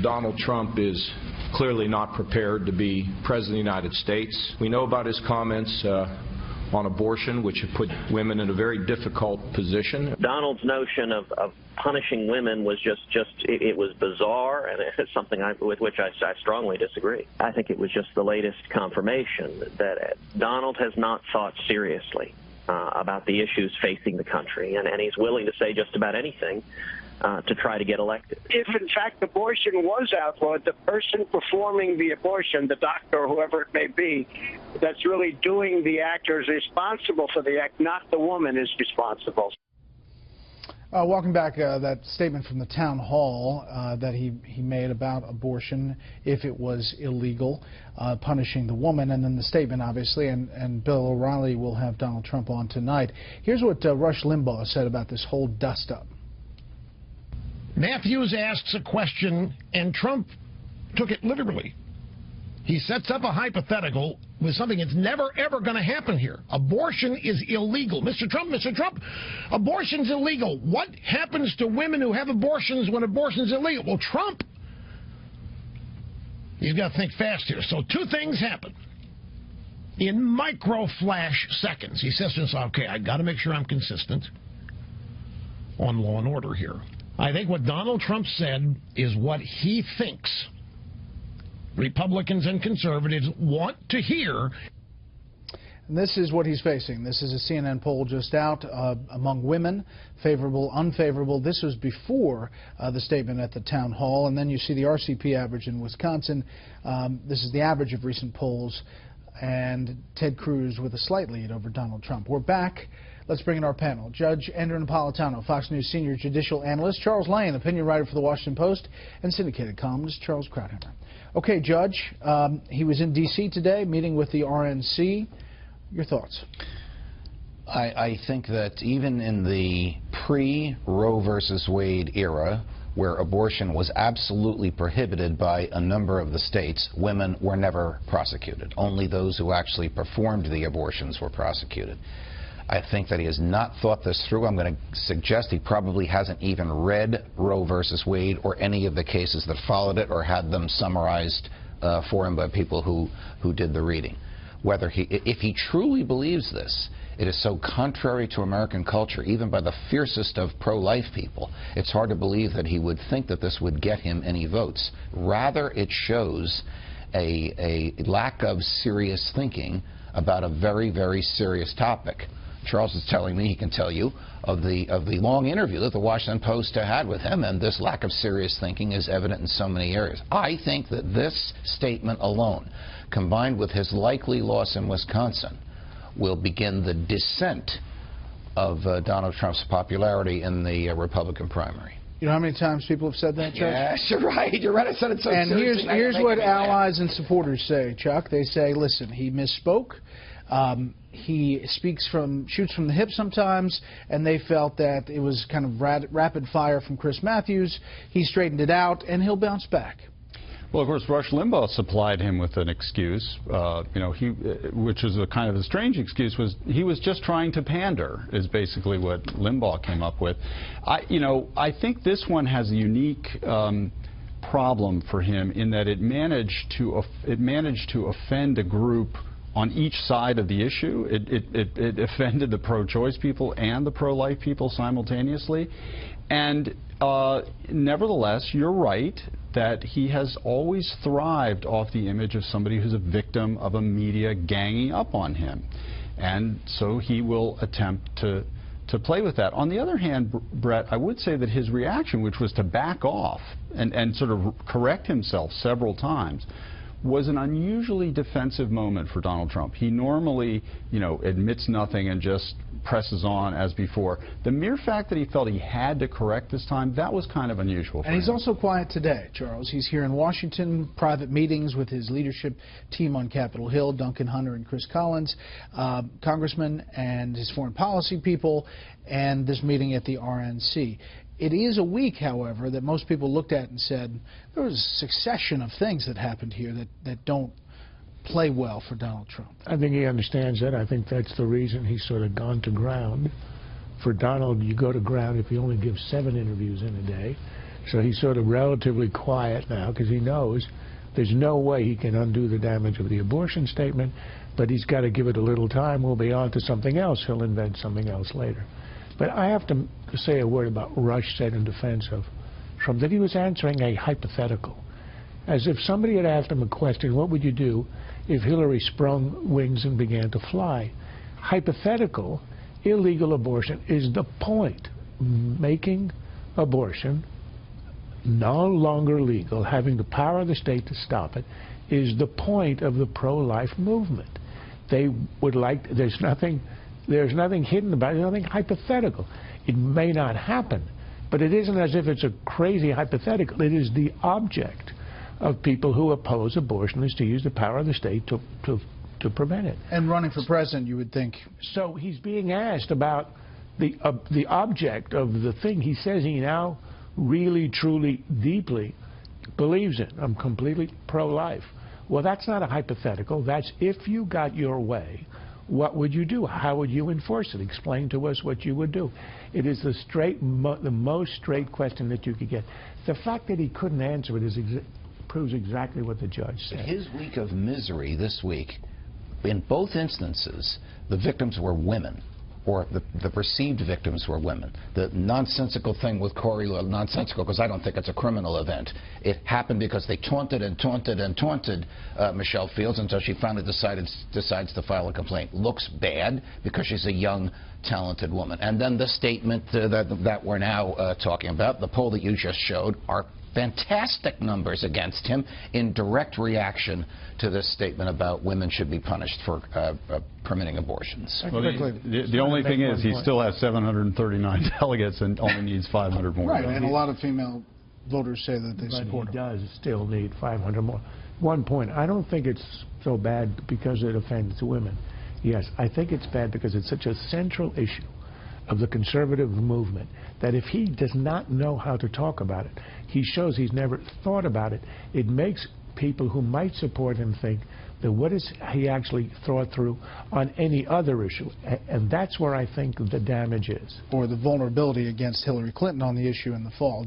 Donald Trump is clearly not prepared to be President of the United States. We know about his comments on abortion, which have put women in a very difficult position. Donald's notion of punishing women was it was bizarre, and it's something with which I strongly disagree. I think it was just the latest confirmation that Donald has not thought seriously about the issues facing the country, and he's willing to say just about anything to try to get elected. If, in fact, abortion was outlawed, the person performing the abortion, the doctor or whoever it may be, that's really doing the act or is responsible for the act, not the woman is responsible. Welcome back. That statement from the town hall that he made about abortion, if it was illegal, punishing the woman, and then the statement, obviously, and Bill O'Reilly will have Donald Trump on tonight. Here's what Rush Limbaugh said about this whole dust-up. Matthews asks a question, and Trump took it literally. He sets up a hypothetical with something that's never, ever going to happen here. Abortion is illegal. Mr. Trump, abortion's illegal. What happens to women who have abortions when abortion's illegal? Well, Trump, he's got to think fast here. So two things happen. In micro-flash seconds, he says to himself, okay, I got to make sure I'm consistent on law and order here. I think what Donald Trump said is what he thinks Republicans and conservatives want to hear. And this is what he's facing. This is a CNN poll just out among women, favorable, unfavorable. This was before the statement at the town hall. And then you see the RCP average in Wisconsin. This is the average of recent polls. And Ted Cruz with a slight lead over Donald Trump. We're back. Let's bring in our panel. Judge Andrew Napolitano, Fox News senior judicial analyst, Charles Lane, opinion writer for The Washington Post, and syndicated columnist Charles Krauthammer. Okay, Judge, he was in D.C. today meeting with the RNC. Your thoughts? I think that even in the pre-Roe versus Wade era, where abortion was absolutely prohibited by a number of the states, women were never prosecuted. Only those who actually performed the abortions were prosecuted. I think that he has not thought this through. I'm going to suggest he probably hasn't even read Roe versus Wade or any of the cases that followed it or had them summarized for him by people who did the reading. If he truly believes this, it is so contrary to American culture, even by the fiercest of pro-life people. It's hard to believe that he would think that this would get him any votes. Rather, it shows a lack of serious thinking about a very, very serious topic. Charles is telling me he can tell you of the long interview that the Washington Post had with him, and this lack of serious thinking is evident in so many areas. I think that this statement alone, combined with his likely loss in Wisconsin, will begin the descent of Donald Trump's popularity in the Republican primary. You know how many times people have said that, Chuck? Yes, you're right. You're right. I said it so And here's what allies and supporters say, Chuck. They say, listen, he misspoke. He shoots from the hip sometimes, and they felt that it was kind of rapid fire from Chris Matthews. He straightened it out, and he'll bounce back. Well, of course, Rush Limbaugh supplied him with an excuse, which is a kind of a strange excuse. He was just trying to pander, is basically what Limbaugh came up with. I think this one has a unique problem for him in that it managed to offend a group on each side of the issue. It offended the pro-choice people and the pro-life people simultaneously. And nevertheless, you're right that he has always thrived off the image of somebody who's a victim of a media ganging up on him. And so he will attempt to play with that. On the other hand, Brett, I would say that his reaction, which was to back off and sort of correct himself several times, was an unusually defensive moment for Donald Trump. He normally, admits nothing and just presses on as before. The mere fact that he felt he had to correct this time, that was kind of unusual for him. And he's also quiet today, Charles. He's here in Washington, private meetings with his leadership team on Capitol Hill, Duncan Hunter and Chris Collins, congressmen and his foreign policy people, and this meeting at the RNC. It is a week, however, that most people looked at and said there was a succession of things that happened here that don't play well for Donald Trump. I think he understands that. I think that's the reason he's sort of gone to ground. For Donald, you go to ground if you only give 7 interviews in a day. So he's sort of relatively quiet now because he knows there's no way he can undo the damage of the abortion statement, but he's got to give it a little time. We'll be on to something else. He'll invent something else later. But I have to say a word about Rush said in defense of Trump, that he was answering a hypothetical. As if somebody had asked him a question, what would you do if Hillary sprung wings and began to fly? Hypothetical, illegal abortion is the point. Making abortion no longer legal, having the power of the state to stop it, is the point of the pro-life movement. They would like, there's nothing hidden about it, there's nothing hypothetical. It may not happen, but it isn't as if it's a crazy hypothetical. It is the object of people who oppose abortion, is to use the power of the state to prevent it. And running for president, you would think. So he's being asked about the object of the thing he says he now really, truly, deeply believes in. I'm completely pro-life. Well, that's not a hypothetical. That's if you got your way, what would you do? How would you enforce it? Explain to us what you would do. It is the most straight question that you could get. The fact that he couldn't answer it proves exactly what the judge said. His week of misery this week, in both instances, the victims were women, or the perceived victims were women. The nonsensical thing with Corey, nonsensical because I don't think it's a criminal event. It happened because they taunted and taunted and taunted Michelle Fields until she finally decides to file a complaint. Looks bad because she's a young, talented woman. And then the statement that we're now talking about, the poll that you just showed, are fantastic numbers against him in direct reaction to this statement about women should be punished for permitting abortions. Well, the only thing is he still has 739 delegates and only needs 500 more. Right, and a lot of female voters say that they support him. But he does still need 500 more. One point, I don't think it's so bad because it offends women. Yes, I think it's bad because it's such a central issue of the conservative movement that if he does not know how to talk about it, he shows he's never thought about it. It makes people who might support him think that what is he actually thought through on any other issue, and that's where I think the damage is. Or the vulnerability against Hillary Clinton on the issue in the fall.